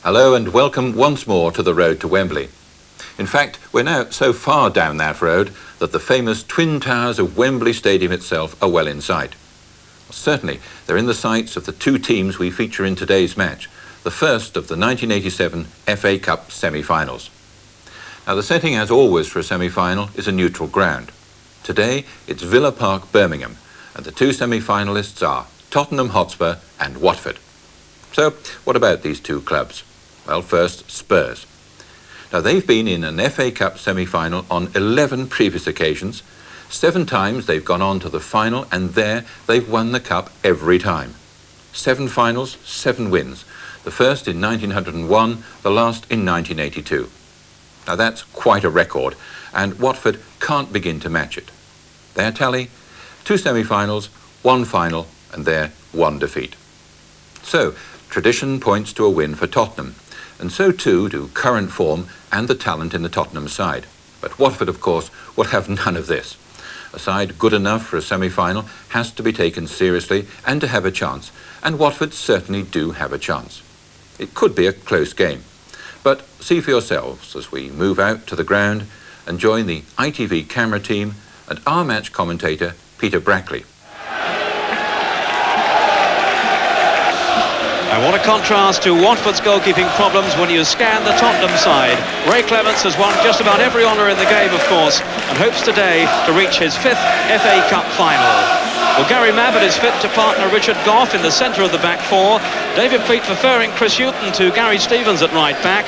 Hello and welcome once more to the road to Wembley. In fact, we're now so far down that road that the famous twin towers of Wembley Stadium itself are well in sight. Certainly, they're in the sights of the two teams we feature in today's match, the first of the 1987 FA Cup semi-finals. Now, the setting, as always for a semi-final, is a neutral ground. Today, it's Villa Park, Birmingham, and the two semi-finalists are Tottenham Hotspur and Watford. So, what about these two clubs? Well, first, Spurs. Now, they've been in an FA Cup semi-final on 11 previous occasions. 7 times they've gone on to the final, and there they've won the cup every time. 7 finals, 7 wins. The first in 1901, the last in 1982. Now, that's quite a record, and Watford can't begin to match it. Their tally, 2 semi-finals, 1 final, and their 1 defeat. So, tradition points to a win for Tottenham, and so too do current form and the talent in the Tottenham side. But Watford, of course, will have none of this. A side good enough for a semi-final has to be taken seriously and to have a chance, and Watford certainly do have a chance. It could be a close game, but see for yourselves as we move out to the ground and join the ITV camera team and our match commentator, Peter Brackley. And what a contrast to Watford's goalkeeping problems when you scan the Tottenham side. Ray Clements has won just about every honour in the game, of course, and hopes today to reach his 5th FA Cup final. Well, Gary Mabbutt is fit to partner Richard Gough in the centre of the back four. David Pleat preferring Chris Hughton to Gary Stevens at right back.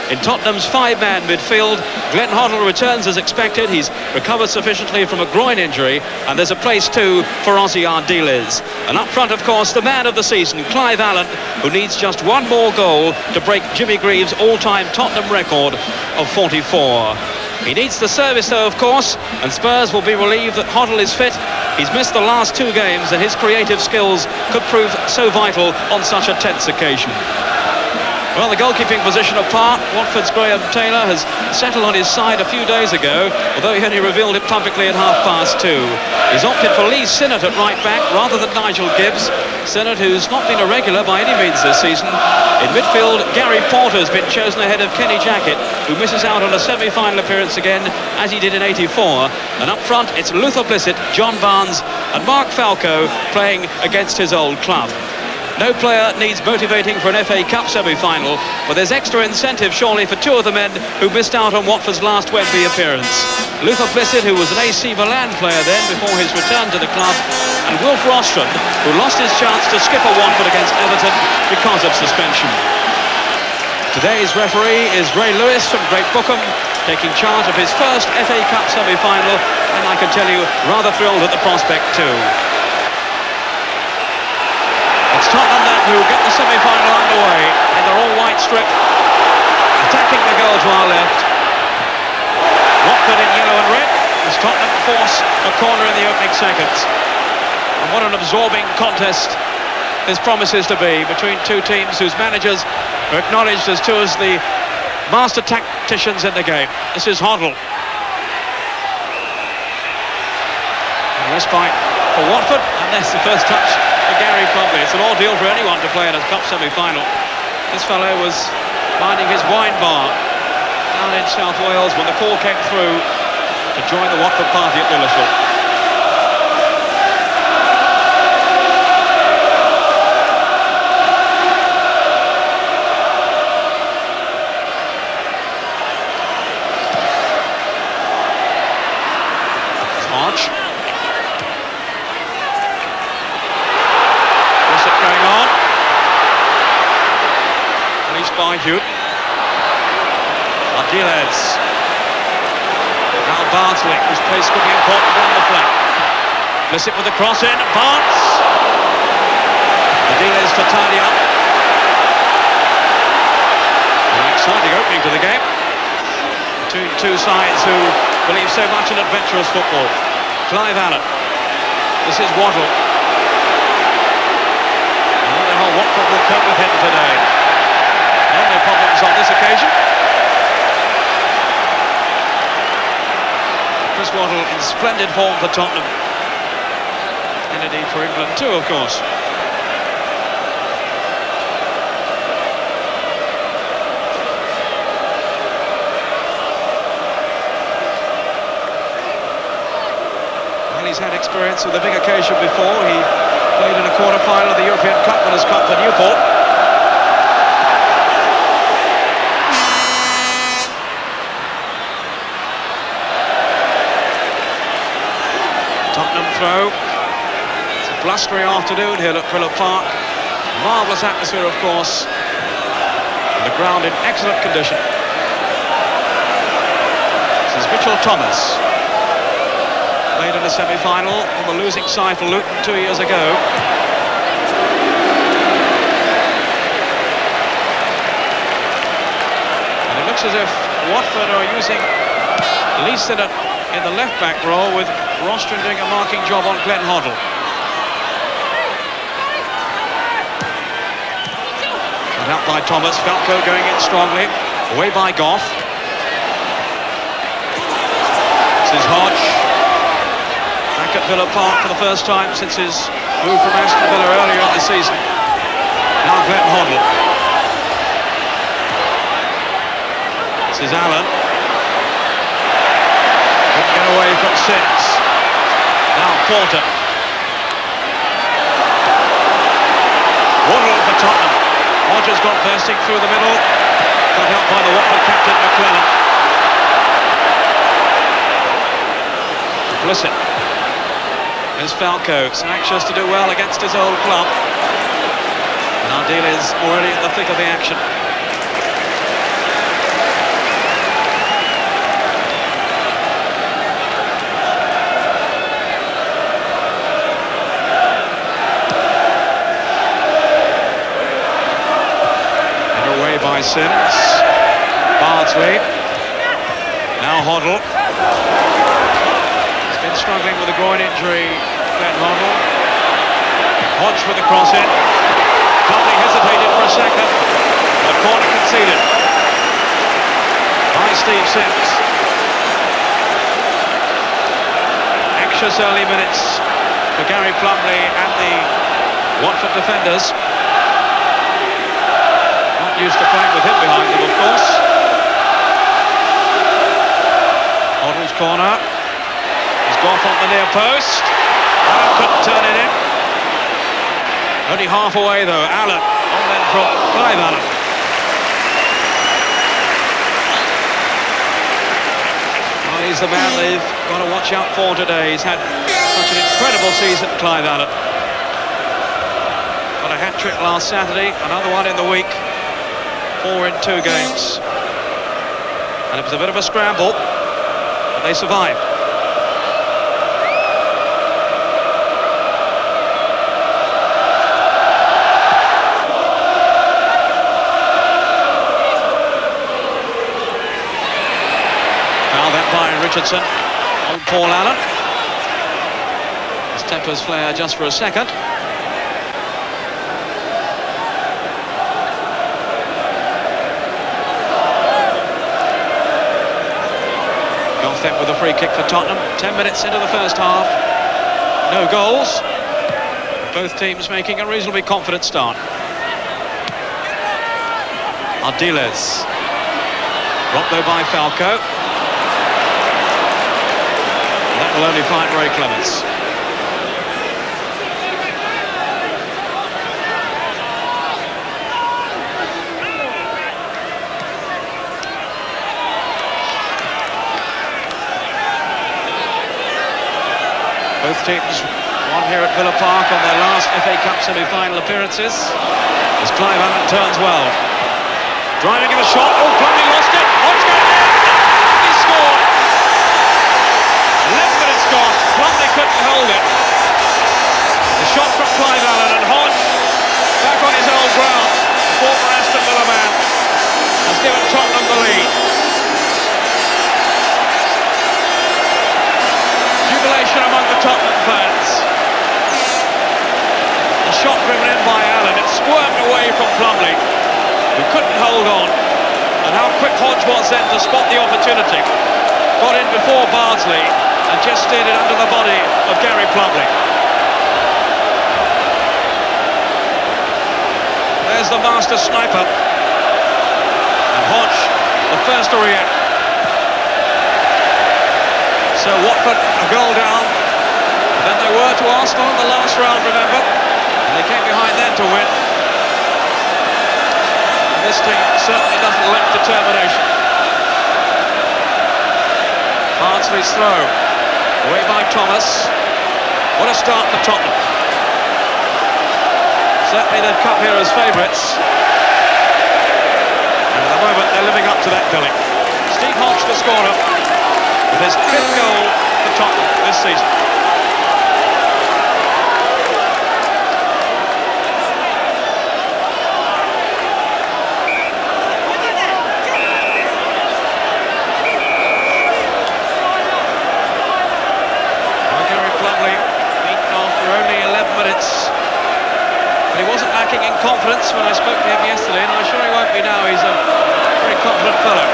In Tottenham's 5-man midfield, Glenn Hoddle returns as expected. He's recovered sufficiently from a groin injury, and there's a place too for Ozzy Ardiles. And up front, of course, the man of the season, Clive Allen, who needs just one more goal to break Jimmy Greaves' all-time Tottenham record of 44. He needs the service, though, of course, and Spurs will be relieved that Hoddle is fit. He's missed the last 2 games, and his creative skills could prove so vital on such a tense occasion. Well, the goalkeeping position apart, Watford's Graham Taylor has settled on his side a few days ago, although he only revealed it publicly at 2:30. He's opted for Lee Sinnott at right back rather than Nigel Gibbs. Sinnott, who's not been a regular by any means this season. In midfield, Gary Porter's been chosen ahead of Kenny Jackett, who misses out on a semi-final appearance again, as he did in '84. And up front, it's Luther Blissett, John Barnes and Mark Falco playing against his old club. No player needs motivating for an FA Cup semi-final, but there's extra incentive surely for 2 of the men who missed out on Watford's last Wembley appearance. Luther Blissett, who was an AC Milan player then before his return to the club, and Wilf Rostron, who lost his chance to skip a Watford against Everton because of suspension. Today's referee is Ray Lewis from Great Bookham, taking charge of his first FA Cup semi-final, and I can tell you, rather thrilled at the prospect too. It's Tottenham then who get the semi-final underway in their all-white strip, attacking the goal to our left. Watford in yellow and red as Tottenham force a corner in the opening seconds. And what an absorbing contest this promises to be between 2 teams whose managers are acknowledged as 2 of the master tacticians in the game. This is Hoddle. A respite for Watford, and that's the first touch for Gary probably. It's an ordeal for anyone to play in a cup semi-final. This fellow was minding his wine bar down in South Wales when the call came through to join the Watford party at Lilleshall. By Hugh. Ardiles. Now Bardsley, whose place could be important on the flank. Blissett with the cross in. Barnes. Ardiles to tidy up. An exciting opening to the game between 2 sides who believe so much in adventurous football. Clive Allen. This is Waddle. I wonder how Watford will cope with him today. No problems on this occasion. Chris Waddle in splendid form for Tottenham. And indeed for England too, of course. Well, he's had experience with a big occasion before. He played in a quarter-final of the European Cup Winners' Cup for Newport. Tottenham throw. It's a blustery afternoon here at Villa Park. Marvellous atmosphere, of course. And the ground in excellent condition. This is Mitchell Thomas. Played in a semi-final on the losing side for Luton 2 years ago. And it looks as if Watford are using Lee Sinnott in the left-back role, with Rostron doing a marking job on Glenn Hoddle. Cut out by Thomas, Falco going in strongly, away by Goff. This is Hodge, back at Villa Park for the first time since his move from Aston Villa earlier in the season. Now Glenn Hoddle. This is Allen. Couldn't get away from Sims. Now Porter. Waddle for Tottenham. Hodges got bursting through the middle. Cut out by the Watford captain McClellan. Blissett. There's Falco, so anxious to do well against his old club. And Ardil is already in the thick of the action. By Sims, Bardsley, now Hoddle. He's been struggling with a groin injury, Glenn Hoddle. Hodge with the cross in. Plumlee hesitated for a second. The corner conceded by Steve Sims. Anxious early minutes for Gary Plumlee and the Watford defenders. Used to playing with him behind them, of course. Hoddle's corner. He's Goff on the near post. Allen couldn't turn it in. Only half away though. Allen on then from Clive Allen. Well, he's the man they've got to watch out for today. He's had such an incredible season, Clive Allen. Got a hat-trick last Saturday, another one in the week. 4 in 2 games. And it was a bit of a scramble, but they survived. Foul that by Richardson on Paul Allen. His tempers flare just for a second. With a free kick for Tottenham. 10 minutes into the first half. No goals. Both teams making a reasonably confident start. Ardiles. Dropped though by Falco. And that will only find Ray Clements. Both teams won here at Villa Park on their last FA Cup semi-final appearances. As Clive Allen turns well. Driving in a shot. Oh, Plumlee lost it. Hodge got it in. He scored. 11 minutes gone. Plumlee couldn't hold it. The shot from Clive Allen, and Hodge, back on his old ground, the former Aston Villa man, has given Tottenham the lead. Jubilation among the Tottenham fans. The shot driven in by Allen, it squirmed away from Plumlee, who couldn't hold on. And how quick Hodge was then to spot the opportunity. Got in before Bardsley and just steered it under the body of Gary Plumlee. There's the master sniper. And Hodge, the first to react. So Watford a goal down than they were to Arsenal in the last round, remember? And they came behind then to win. And this team certainly doesn't lack determination. Barnsley's throw. Away by Thomas. What a start for Tottenham. Certainly they've come here as favourites. And at the moment they're living up to that billing. Steve Hodge, the scorer, with his 5th goal for Tottenham this season. He wasn't lacking in confidence when I spoke to him yesterday, and I'm sure he won't be now. He's a very confident fellow.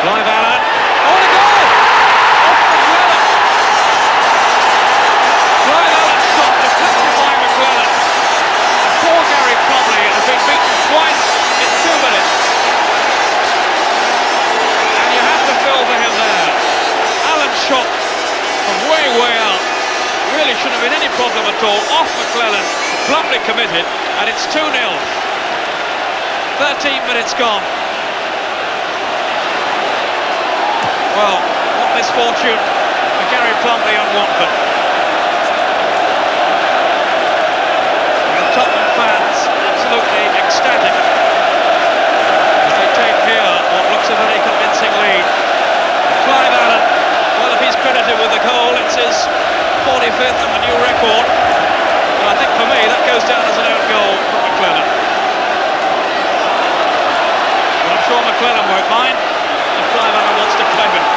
Clive Allen. Oh, and a goal! Off McClellan. Clive Allen's shot deflected by McClellan. And poor Gary Plumlee has been beaten twice in 2 minutes. And you have to feel for him there. Allen's shot from way out. Really shouldn't have been any problem at all. Off McClellan, bluntly committed, and it's 2-0. 13 minutes gone. Well, what misfortune for Gary Plumlee and Watford. And the Tottenham fans absolutely ecstatic as they take here what looks a very convincing lead. Clive Allen, well, if he's credited with the goal, it's his 45th and the new record, and I think for me that goes down as an own goal from McClellan. But I'm sure McClellan won't mind if Clive Allen wants to play with him.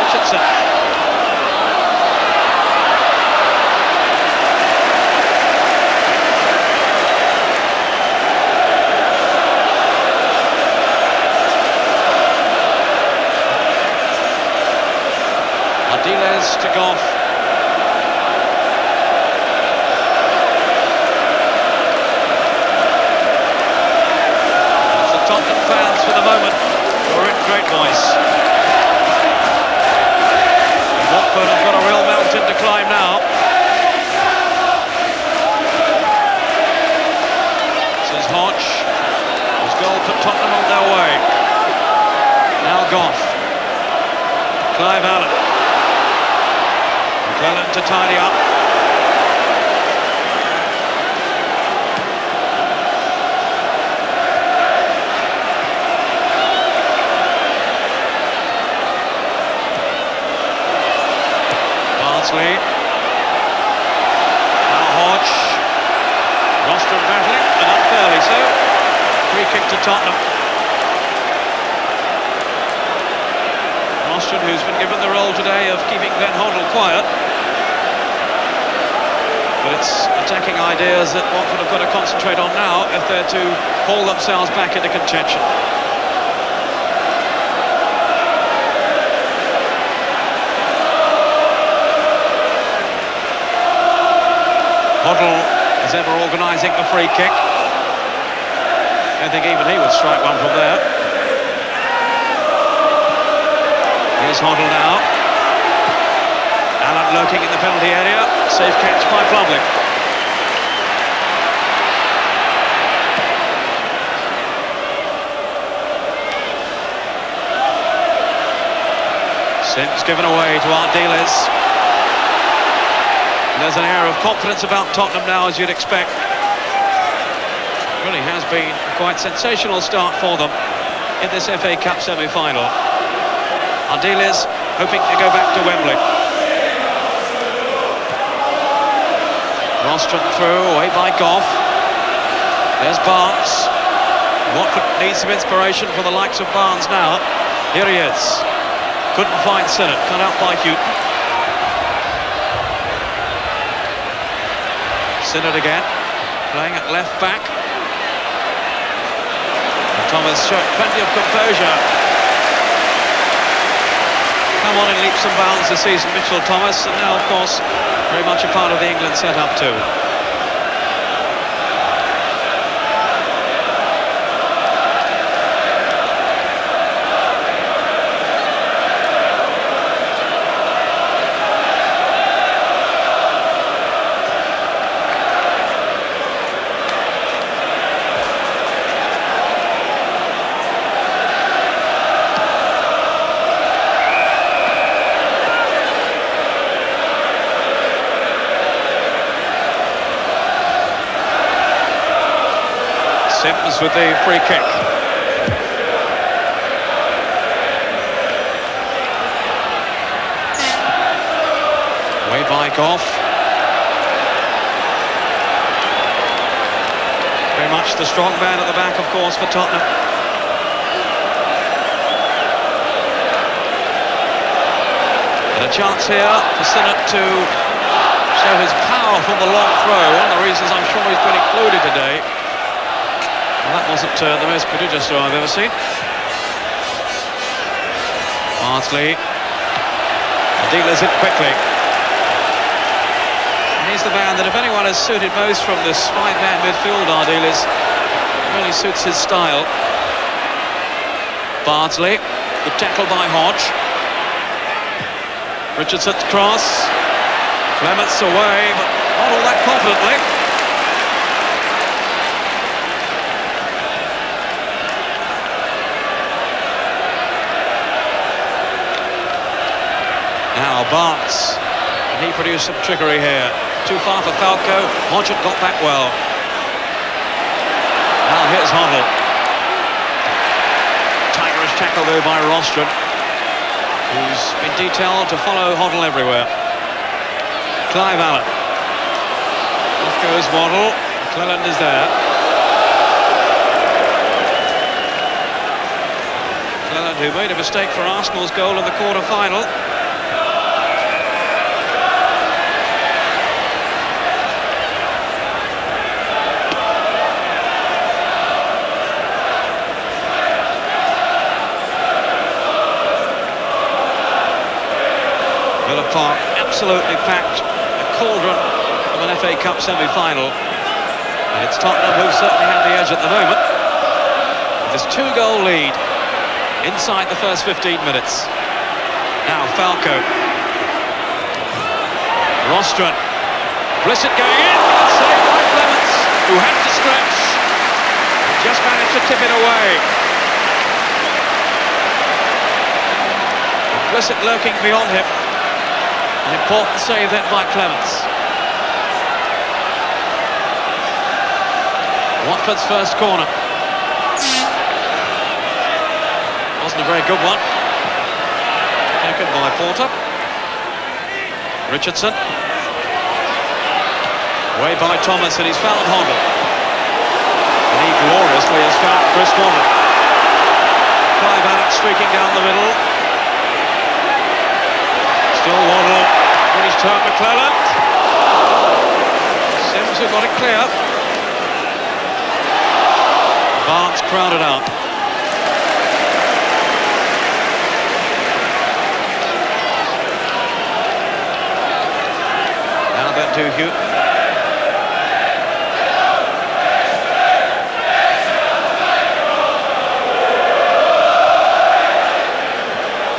Richardson. Diles to Goff. It's the Tottenham fans for the moment who are in great voice. Watford have got a real mountain to climb now. This is Hodge, whose goal put Tottenham on their way. Now Goff. Clive Allen. McClellan to tidy up. Barnsley. Now Hodge. Rostrom battling, and unfairly so. Free kick to Tottenham. Rostrom, who's been given the role today of keeping Glenn Hoddle quiet. But it's attacking ideas that Watford have got to concentrate on now if they're to haul themselves back into contention. Hoddle is ever organising the free kick. I don't think even he would strike one from there. Here's Hoddle now. Allen lurking in the penalty area. Safe catch by Plumlee. Sims given away to Ardiles. There's an air of confidence about Tottenham now, as you'd expect. It really has been a quite sensational start for them in this FA Cup semi-final. Ardiles hoping to go back to Wembley. Rostrom through, away by Goff. There's Barnes. Watford needs some inspiration for the likes of Barnes now. Here he is. Couldn't find Sinnott, cut out by Houghton. Sinnott again, playing at left back. And Thomas showed plenty of composure. Come on in leaps and bounds this season, Mitchell Thomas, and now of course very much a part of the England setup too. Sims with the free kick. Way by Goff. Very much the strong man at the back, of course, for Tottenham. And a chance here for Sinnott to show his power from the long throw. One of the reasons I'm sure he's been included today. Well, that wasn't the most prodigious throw I've ever seen. Bardsley. The dealers it quickly. And he's the man that, if anyone has suited most from this five-man midfield, Ardiles, really suits his style. Bardsley, good tackle by Hodge. Richardson's cross. Clements away, but not all that confidently. Now Barnes. He produced some trickery here. Too far for Falco. Hodge got back well. Now here's Hoddle. Tigerish tackle though by Rostron, who's been detailed to follow Hoddle everywhere. Clive Allen. Off goes Waddle. Cleland is there. Cleland, who made a mistake for Arsenal's goal in the quarter-final. Villa Park absolutely packed, a cauldron of an FA Cup semi-final, and it's Tottenham who certainly have the edge at the moment. There's 2-goal lead inside the first 15 minutes. Now Falco. Rostron. Blissett going in, saved by Clements, who had to stretch, just managed to tip it away. Blissett lurking beyond him. An important save then by Clements. Watford's first corner. Wasn't a very good one. Taken by Porter. Richardson. Away by Thomas, and he's found Hoddle. And he gloriously has found Chris Waddle. Clive Allen streaking down the middle. Still Waddle. British turn McClelland. Sims who got it clear. Barnes crowded out. Now then to Houghton.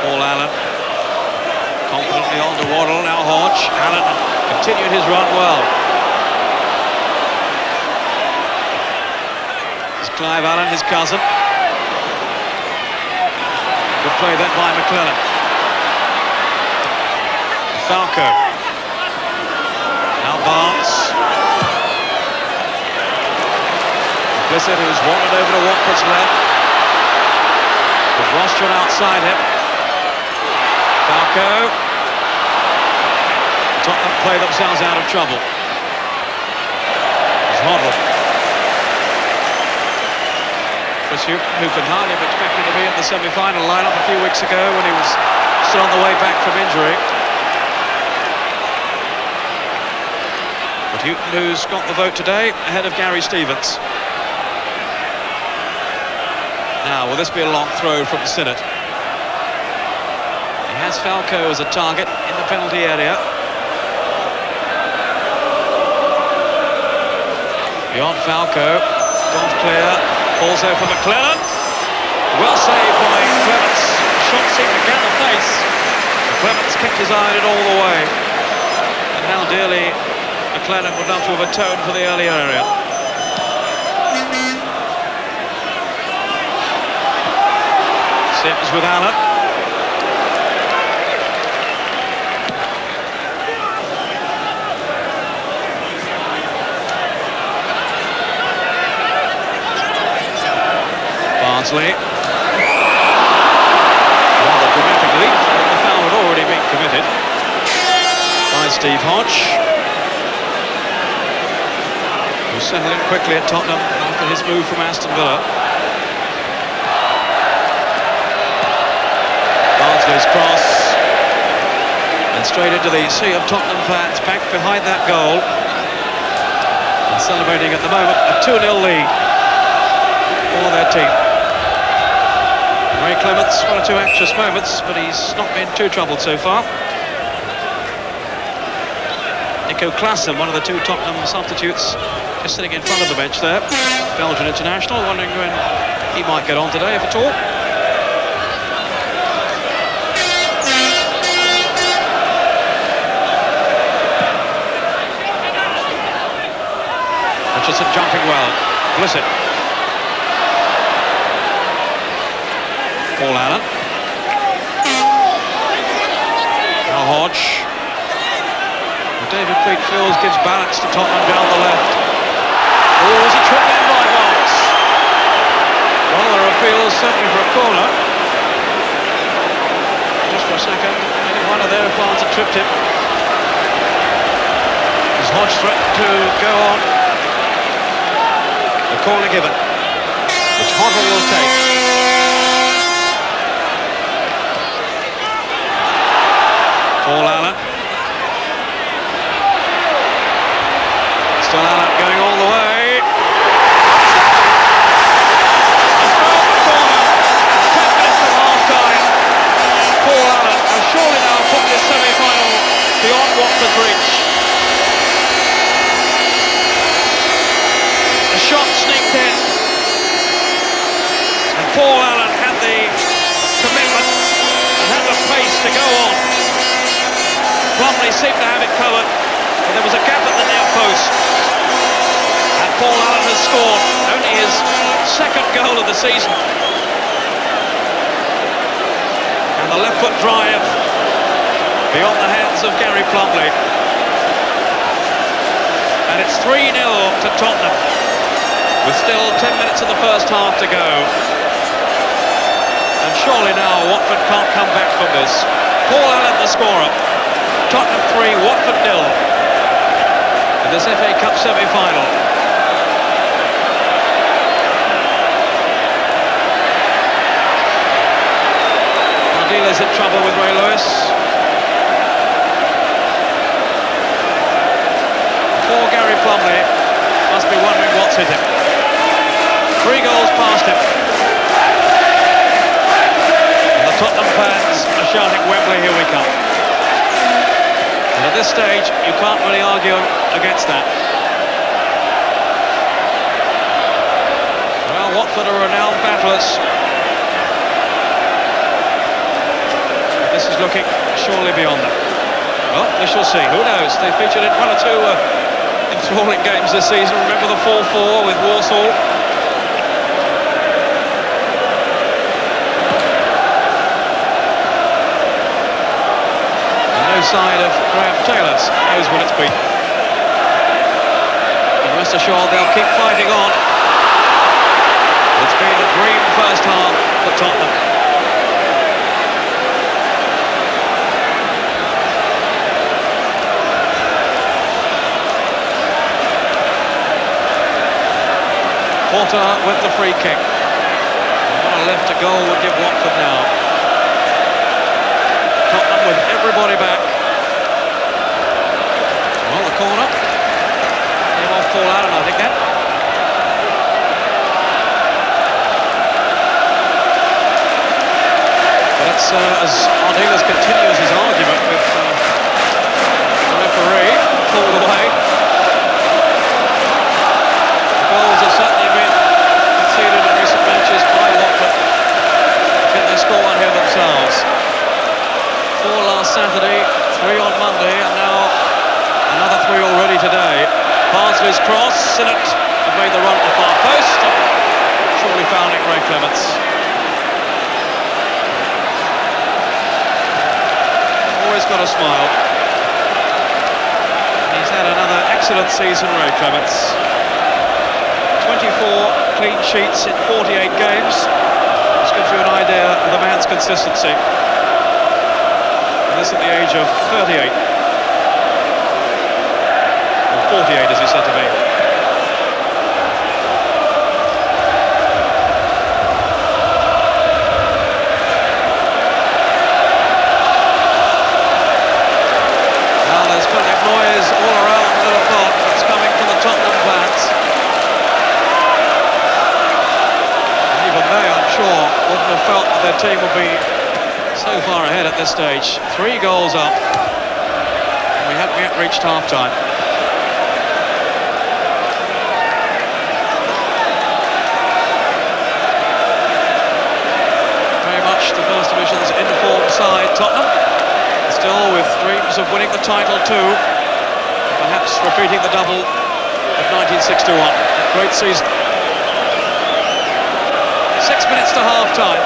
Paul Allen. Confidently on to Waddle, now Hodge. Allen continued his run well. It's Clive Allen, his cousin. Good play then by McClelland. Falco. Now Barnes. Blissett, who's wandered over to Watford's left. With Rostron outside him. Falco. Tottenham play themselves out of trouble. It's Hoddle. Chris Houghton, who could hardly have expected to be in the semi-final lineup a few weeks ago when he was still on the way back from injury. But Houghton, who's got the vote today, ahead of Gary Stevens. Now, will this be a long throw from Sinnott? He has Falco as a target in the penalty area. Beyond Falco, Goff clear, falls over McClelland. Well saved by Clements. Shot seemed to get the face. Clements kept his eye on it all the way. And how dearly McClelland would love to have atoned for the early area. Sims with Allen. Bardsley. Rather dramatically, the foul had already been committed by Steve Hodge, who settled in quickly at Tottenham after his move from Aston Villa. Bardsley's cross, and straight into the sea of Tottenham fans back behind that goal. And celebrating at the moment a 2-0 lead for their team. Ray Clements, one or two anxious moments, but he's not been too troubled so far. Nico Klaassen, one of the two Tottenham substitutes, just sitting in front of the bench there. Belgian international, wondering when he might get on today, if at all. Richardson jumping well. Blissett. Paul Allen. Now Hodge. David Wheatfield gives balance to Tottenham down the left. Oh, is he tripped in by Barnes? Well, there are appeals certainly for a corner. Just for a second, maybe one of their opponents had tripped him. As Hodge threatened to go on. The corner given, which Hodge will take. Paul Allen. Still Allen going all the way. He's found the corner. 10 minutes from half-time. Paul Allen has surely now put this semi-final beyond Watford's reach. The shot sneaked in. And Paul Allen had the commitment and had the pace to go on. Plumlee seemed to have it covered, but there was a gap at the near post. And Paul Allen has scored only his second goal of the season. And the left foot drive beyond the hands of Gary Plumlee. And it's 3-0 to Tottenham, with still 10 minutes of the first half to go. And surely now Watford can't come back from this. Paul Allen the scorer. Tottenham 3, Watford 0 in this FA Cup semi-final. Dealers in trouble with Ray Lewis. Poor Gary Plumlee must be wondering what's hit him. 3 goals past him. And the Tottenham fans are shouting, Wembley, here we come. And at this stage, you can't really argue against that. Well, Watford are renowned battlers. This is looking surely beyond them. Well, we shall see. Who knows? They featured in one or two enthralling games this season. Remember the 4-4 with Walsall? And no sign of Graham Taylor. Knows when it's been. And rest assured they'll keep fighting on. It's been a dream first half for Tottenham. Porter with the free kick. What a lift a goal would give Watford now. Tottenham with everybody back. Well, the corner. Came off Paul Allen, I think, then. But it's as Ardiles continues his argument with the referee, pulled away. The goals are certainly conceded in recent matches by Watford. Can they score one here themselves? 4 last Saturday, 3 on Monday, and now another 3 already today. Bardsley's cross, Sinnott have made the run at the far post, surely found it Ray Clements. Always got a smile. He's had another excellent season, Ray Clements. 24 clean sheets in 48 games. gives you an idea of the man's consistency. And this at the age of 38. Or 48, as he said to me. Now there's plenty of noise all around Liverpool. It's coming from the Tottenham fans. Even they, I'm sure, wouldn't have felt that their team would be so far ahead at this stage. 3 goals up. And we haven't yet reached half-time. Very much the First Division's in-form side, Tottenham. Still with dreams of winning the title too. Perhaps repeating the double of 1961. Great season. 6 minutes to half-time.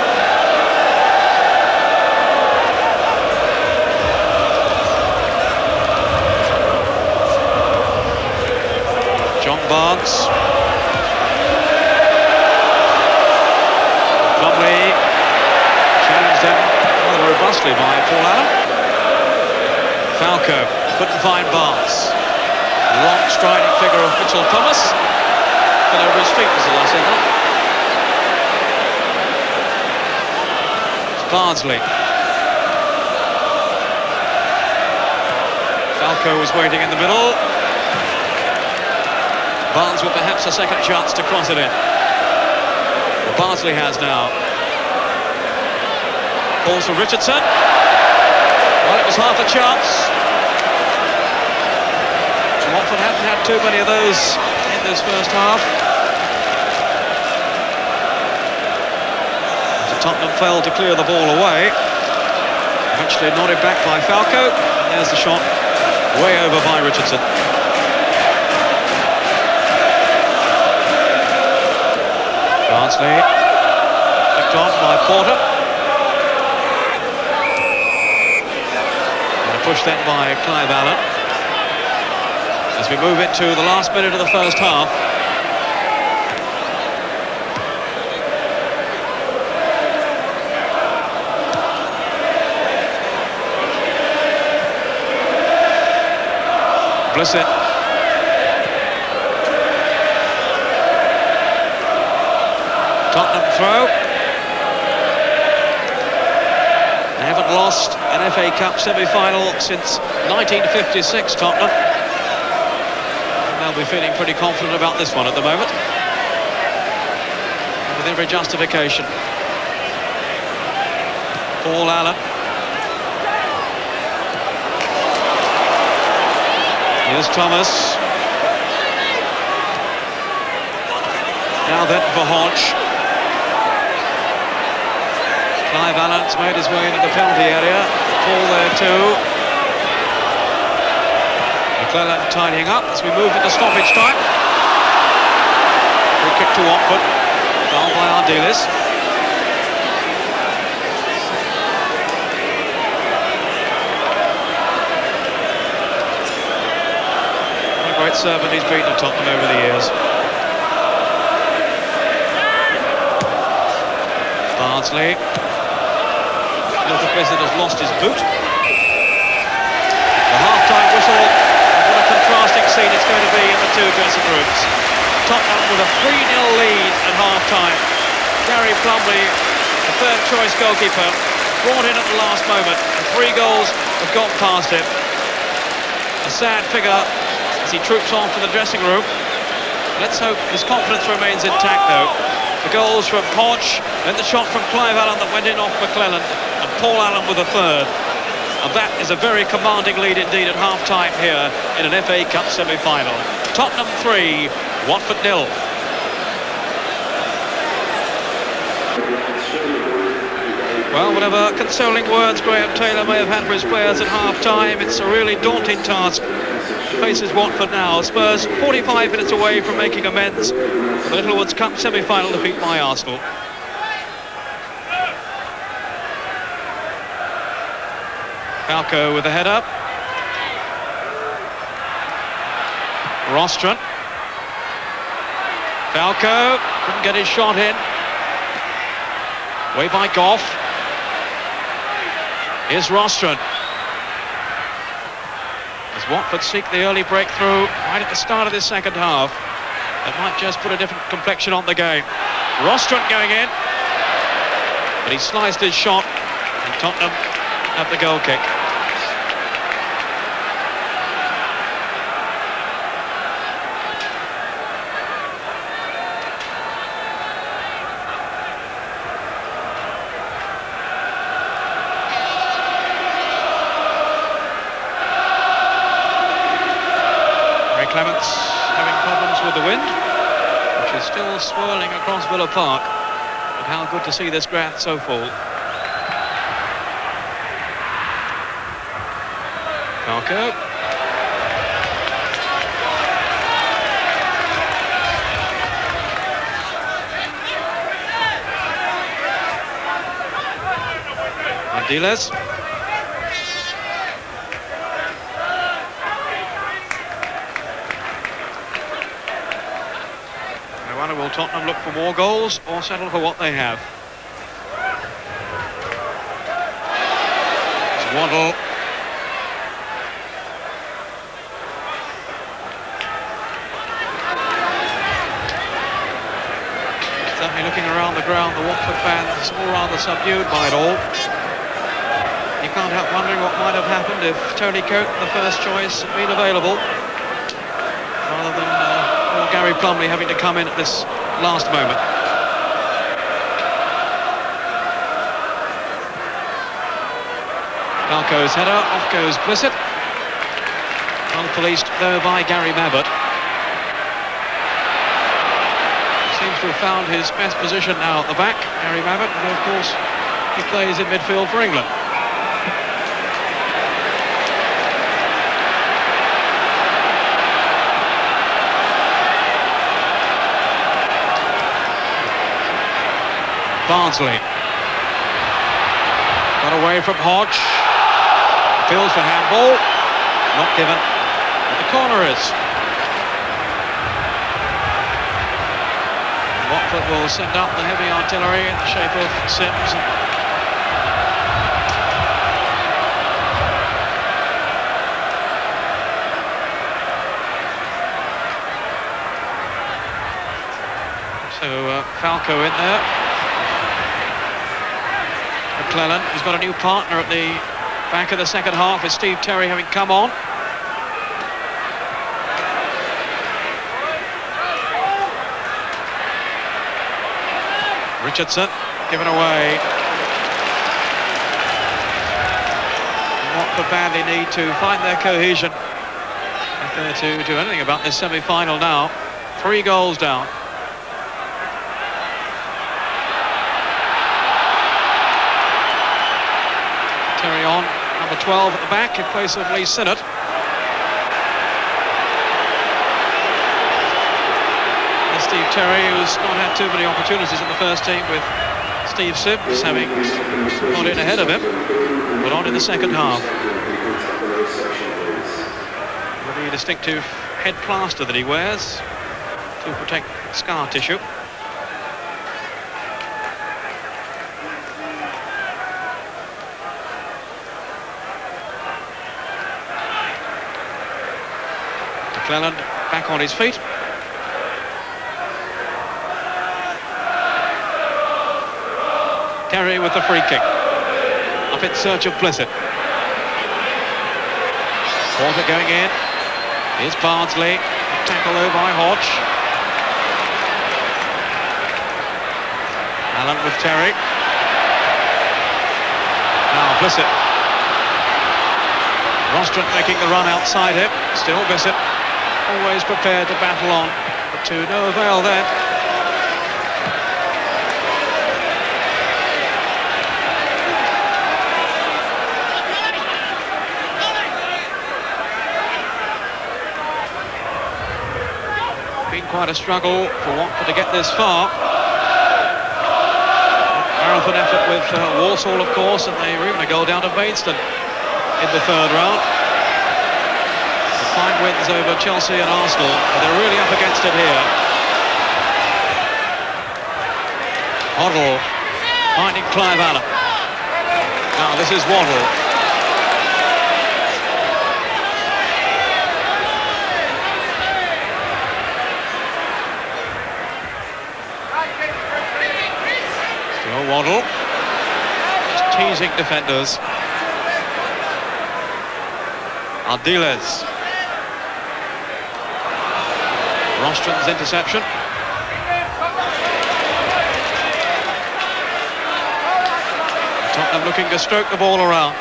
John Barnes. Wembley challenged him rather robustly by Paul Allen. Falco couldn't find Barnes. Long striding figure of Mitchell Thomas. Fell over his feet, as I said that. Bardsley. Falco was waiting in the middle. Barnes with perhaps a second chance to cross it in. Well, Bardsley has now. Balls for Richardson. Well, it was half a chance. Watford haven't had too many of those in this first half. Tottenham failed to clear the ball away. Eventually nodded back by Falco. And there's the shot, way over by Richardson. Bardsley, picked on by Porter. And a push then by Clive Allen. As we move into the last minute of the first half. Blissett. Tottenham throw. They haven't lost an FA Cup semi-final since 1956, Tottenham. And they'll be feeling pretty confident about this one at the moment. And with every justification. Paul Allen. Here's Thomas. Now then for Hodge. Clive Allen's made his way into the penalty area. Ball there too. McClellan tidying up as we move into stoppage time. Free kick to Watford. Foul by Ardiles. Great servant he's been to Tottenham over the years. Bardsley. Little Blizzard has lost his boot. The half-time whistle. What a contrasting scene it's going to be in the two dressing rooms. Tottenham with a 3-0 lead at half-time. Gary Plumlee, the third-choice goalkeeper, brought in at the last moment. And 3 goals have gone past him. A sad figure as he troops on to the dressing room. Let's hope his confidence remains intact though. The goals from Hodge, then the shot from Clive Allen that went in off McClellan, and Paul Allen with a third. And that is a very commanding lead indeed at half-time here in an FA Cup semi-final. Tottenham 3, Watford 0. Well, whatever consoling words Graham Taylor may have had for his players at half-time, it's a really daunting task. Faces Watford now. Spurs 45 minutes away from making amends for the Littlewoods Cup semi-final defeat by Arsenal. Falco with the header. Rostron. Falco couldn't get his shot in. Way by Goff. Here's Rostron. As Watford seek the early breakthrough right at the start of this second half, that might just put a different complexion on the game. Rostron going in, but he sliced his shot, and Tottenham have the goal kick. Clements having problems with the wind, which is still swirling across Villa Park, but how good to see this grass so full. Falco. Ardiles. Will Tottenham look for more goals or settle for what they have? It's Waddle. Certainly looking around the ground, the Watford fans all rather subdued by it all. You can't help wondering what might have happened if Tony Coate, the first choice, had been available, rather than Gary Plumlee having to come in at this last moment. Falco's header, off goes Blissett. Unpoliced though by Gary Mabbutt. Seems to have found his best position now at the back, Gary Mabbutt, and of course he plays in midfield for England. Barnsley. Got away from Hodge. Appeals for handball. Not given. But the corner is. Watford will send up the heavy artillery in the shape of Sims. So Falco in there. McClellan, who's got a new partner at the back of the second half, with Steve Terry having come on. Richardson given away. Watford badly need to find their cohesion if they're to do anything about this semi-final now. 3 goals down. Terry on, number 12 at the back in place of Lee Sinnott. And Steve Terry, who's not had too many opportunities in the first team, with Steve Sims having got in ahead of him, but on in the second half. With the distinctive head plaster that he wears to protect scar tissue. McClellan back on his feet. Terry with the free kick. Up in search of Blissett. Porter going in. Here's Barnsley. Tackle though by Hodge. Allen with Terry. Now Blissett. Rostron making the run outside him. Still Blissett. Always prepared to battle on, but to no avail then. Been quite a struggle for Watford to get this far. Marathon effort with Walsall, of course, and they were even a goal down to Maidstone in the third round. Fine wins over Chelsea and Arsenal, but they're really up against it here. Hoddle. Finding Clive Allen. Now this is Waddle. Still Waddle. Just teasing defenders. Ardiles. Rostron's interception. Tottenham looking to stroke the ball around.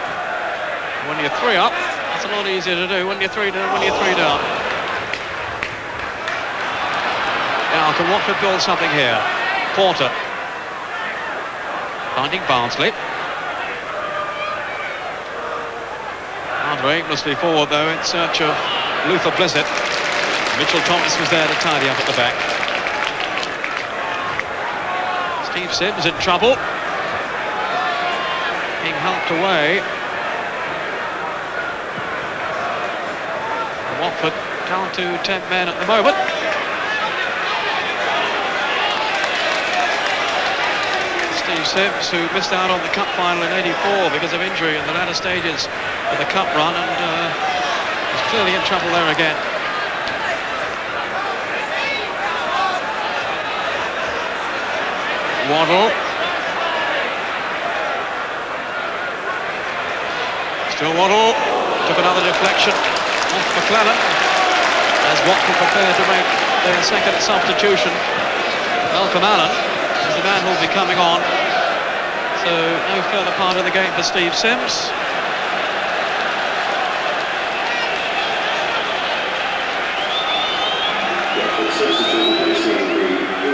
When you're 3 up, that's a lot easier to do. When you're 3 down, Now, can Watford build something here? Porter. Finding Barnsley. Andre aimlessly forward, though, in search of Luther Blissett. Mitchell Thomas was there to tidy up at the back. Steve Sims in trouble. Being helped away. Watford down to 10 men at the moment. Steve Sims, who missed out on the cup final in '84 because of injury in the latter stages of the cup run, and is clearly in trouble there again. Waddle. Still Waddle. Took another deflection off McClellan as Watford prepared to make their second substitution. Malcolm Allen is the man who'll be coming on. So no further part of the game for Steve Sims.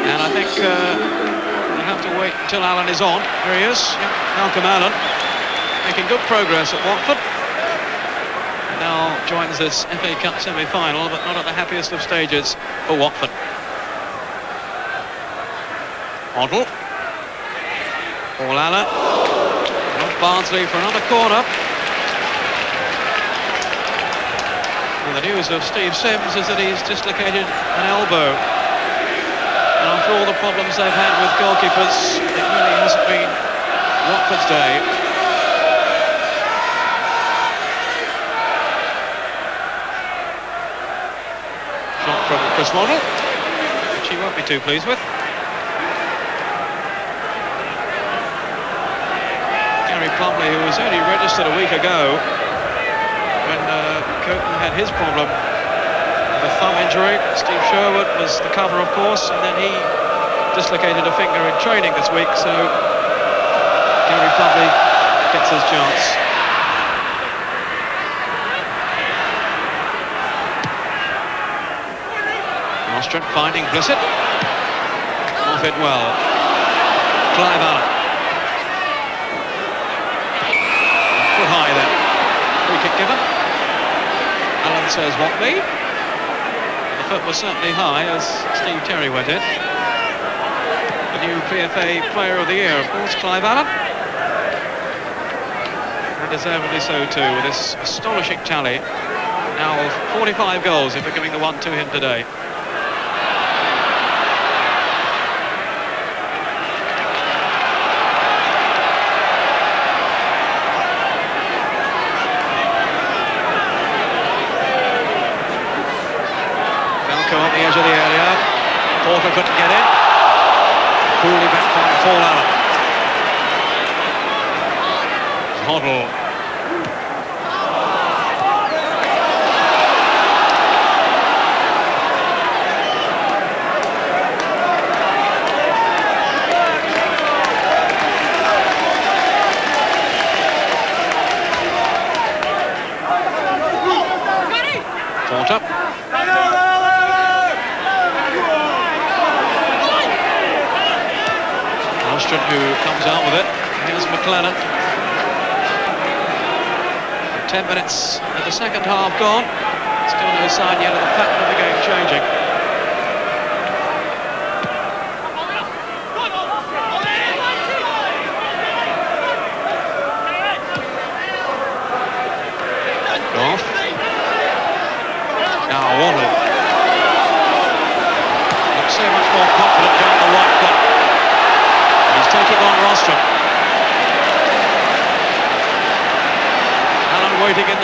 And I think we'll have to wait until Allen is on. Here he is, Malcolm Allen, making good progress at Watford. And now joins this FA Cup semi-final, but not at the happiest of stages for Watford. Waddle. Paul Allen. Not Barnsley for another corner. And the news of Steve Sims is that he's dislocated an elbow. And after all the problems they've had with goalkeepers, it really hasn't been Watford's day. Shot from Chris Waddle, which he won't be too pleased with. Gary Plumley, who was only registered a week ago when Coton had his problem. The thumb injury. Steve Sherwood was the cover, of course, and then he dislocated a finger in training this week, so Gary Plumley gets his chance. Rostron finding Blissett. Off it well. Clive Allen. Foot high then. Free kick given. Allen says, "What me?" The foot was certainly high as Steve Terry went in. The new PFA Player of the Year, of course, Clive Allen. And deservedly so too, with this astonishing tally now of 45 goals if we're giving the one to him today. On the edge of the area, Porter couldn't get in. Coolly back by Paul Allen. Hoddle. Porter. Who comes out with it. Here's McClellan. 10 minutes of the second half gone. Still no sign yet of the pattern of the game changing. Off. Now Waddle. Looks so much more confident down the right foot. He's taking on Rostron.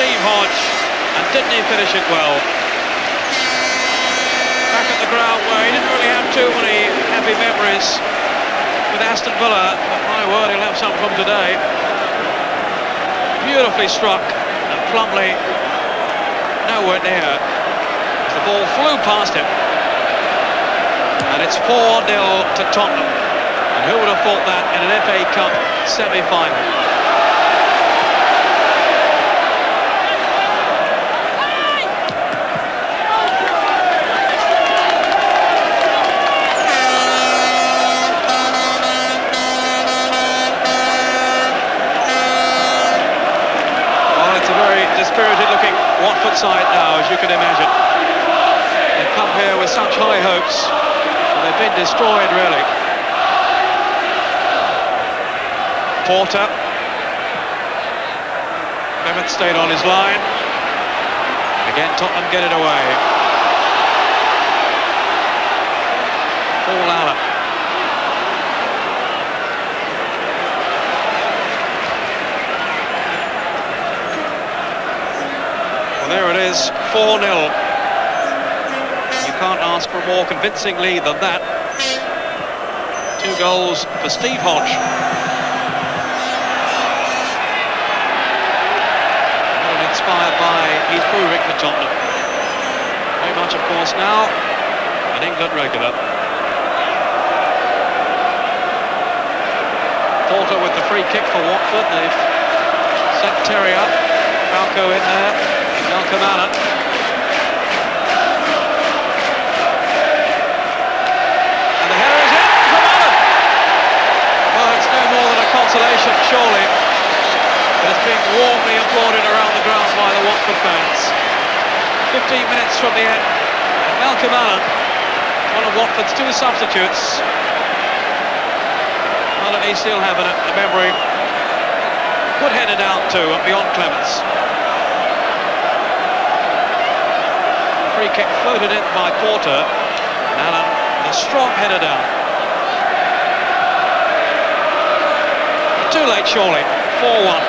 Steve Hodge, and didn't he finish it well? Back at the ground where he didn't really have too many happy memories with Aston Villa, but my word, he'll have some from today. Beautifully struck, and Plumlee nowhere near. The ball flew past him, and it's 4-0 to Tottenham. And who would have thought that in an FA Cup semi-final? Dispirited-looking Watford side now, as you can imagine. They've come here with such high hopes, and they've been destroyed, really. Porter. Clement stayed on his line. Again, Tottenham get it away. Paul Allen. There it is, 4-0. You can't ask for a more convincing lead than that. 2 goals for Steve Hodge. And inspired by he's proving for Tottenham. Very much, of course, now an England regular. Porter with the free kick for Watford. They've sent Terry up. Falco in there. Malcolm Allen. And the header is in from Allen. Well, it's no more than a consolation, surely. But it's being warmly applauded around the ground by the Watford fans. 15 minutes from the end. Malcolm Allen, one of Watford's 2 substitutes. Well, at least he'll have a memory. Good header down too, and beyond Clements. Free kick floated in by Porter, and Allen with a strong header down. Too late, surely. 4-1.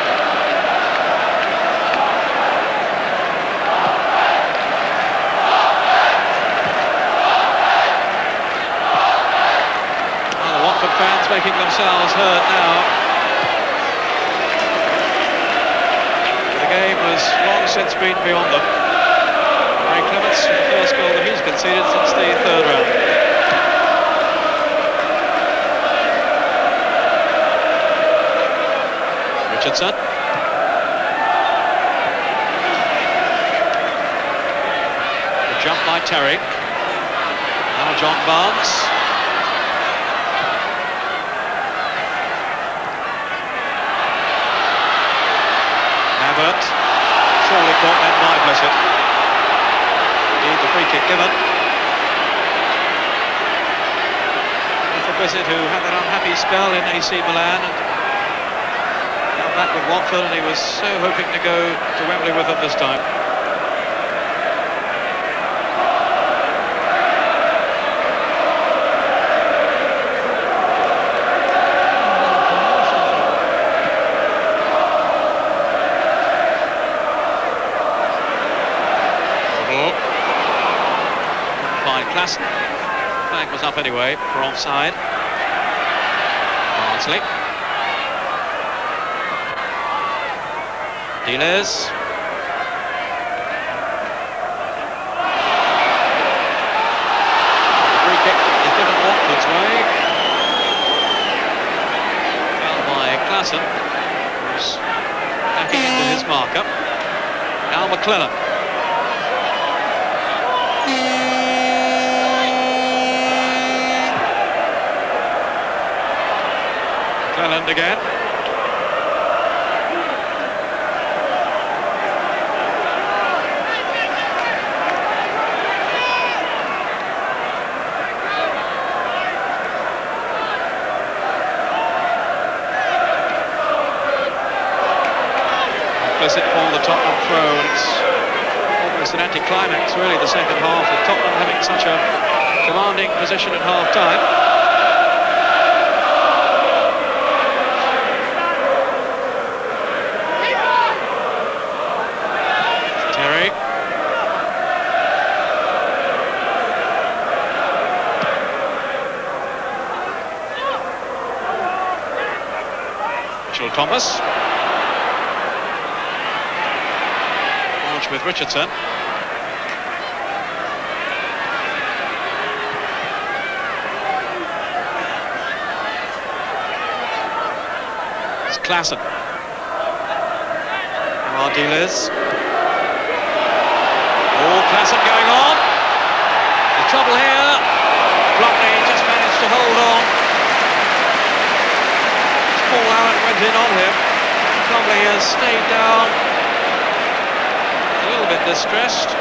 Well, the Watford fans making themselves heard now. The game has long since been beyond them. Clements, the first goal that he's conceded since the 3rd round. Richardson. The jump by Terry. Now John Barnes. Abbott. Surely caught that by Blessed. The free kick given. For Bissett, who had that unhappy spell in AC Milan and now back with Watford, and he was so hoping to go to Wembley with them this time. Flag was up anyway for offside. Barnsley. Deleuze. The free kick is given Watford's way. Found by Klassen, who's backing into his marker. Now McClellan. Again. Implicit for the Tottenham throw, and it's almost an anticlimax really, the second half, with Tottenham having such a commanding position at half-time. Thomas. Launch with Richardson. It's Klassen. Ardiles. Oh, Klassen going on. The trouble here. Plumlee just managed to hold on. Paul Allen went in on him. Wembley has stayed down, a little bit distressed.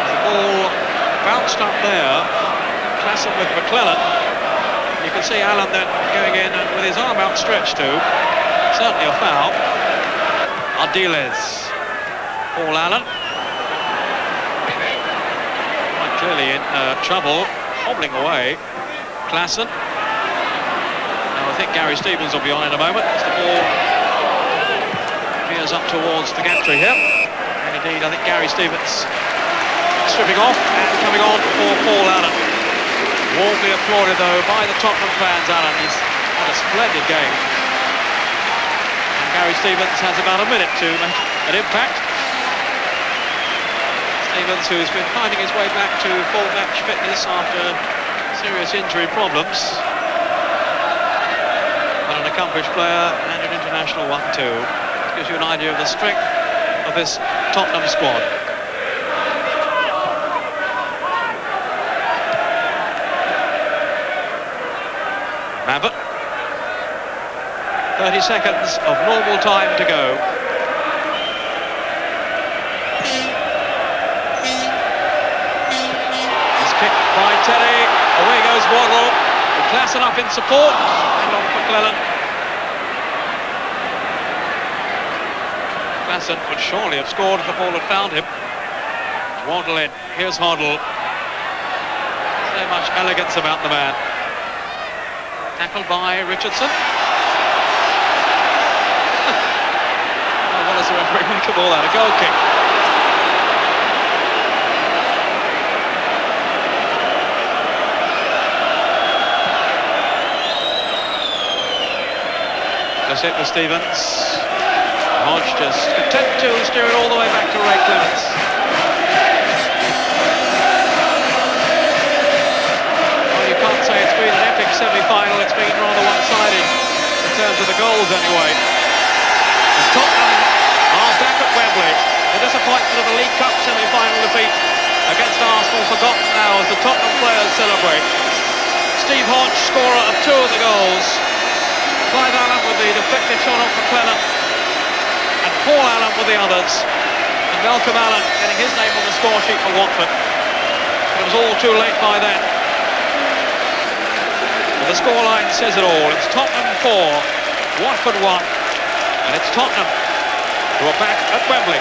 The ball bounced up there, Klassen with McClellan. You can see Allen then going in and with his arm outstretched too. Certainly a foul. Ardiles, Paul Allen. Quite clearly in trouble. Hobbling away, Klassen. Now I think Gary Stevens will be on in a moment as the ball veers up towards the gantry here. And indeed, I think Gary Stevens stripping off and coming on for Paul Allen. Warmly applauded though by the Tottenham fans. Allen, he's had a splendid game. And Gary Stevens has about a minute to make an impact. Stevens, who's been finding his way back to full match fitness after serious injury problems. But an accomplished player and an international one too. It gives you an idea of the strength of this Tottenham squad. Mabbutt. 30 seconds of normal time to go. By Terry, away goes Waddle, with Klassen up in support, and on McClellan. Klassen would surely have scored if the ball had found him. Waddle in, here's Hoddle. So much elegance about the man. Tackled by Richardson. What does the referee make of all that? A goal kick. That's it for Stevens. Hodge just content to steer it all the way back to Ray Clements. Well, you can't say it's been an epic semi-final, it's been rather one-sided in terms of the goals anyway. And Tottenham are back at Wembley. The disappointment of the League Cup semi-final defeat against Arsenal forgotten now as the Tottenham players celebrate. Steve Hodge, scorer of 2 of the goals. Clive Allen with the deflected shot off McClellan, and Paul Allen with the others, and Malcolm Allen getting his name on the score sheet for Watford. It was all too late by then. But the scoreline says it all. It's Tottenham 4, Watford 1, and it's Tottenham who are back at Wembley.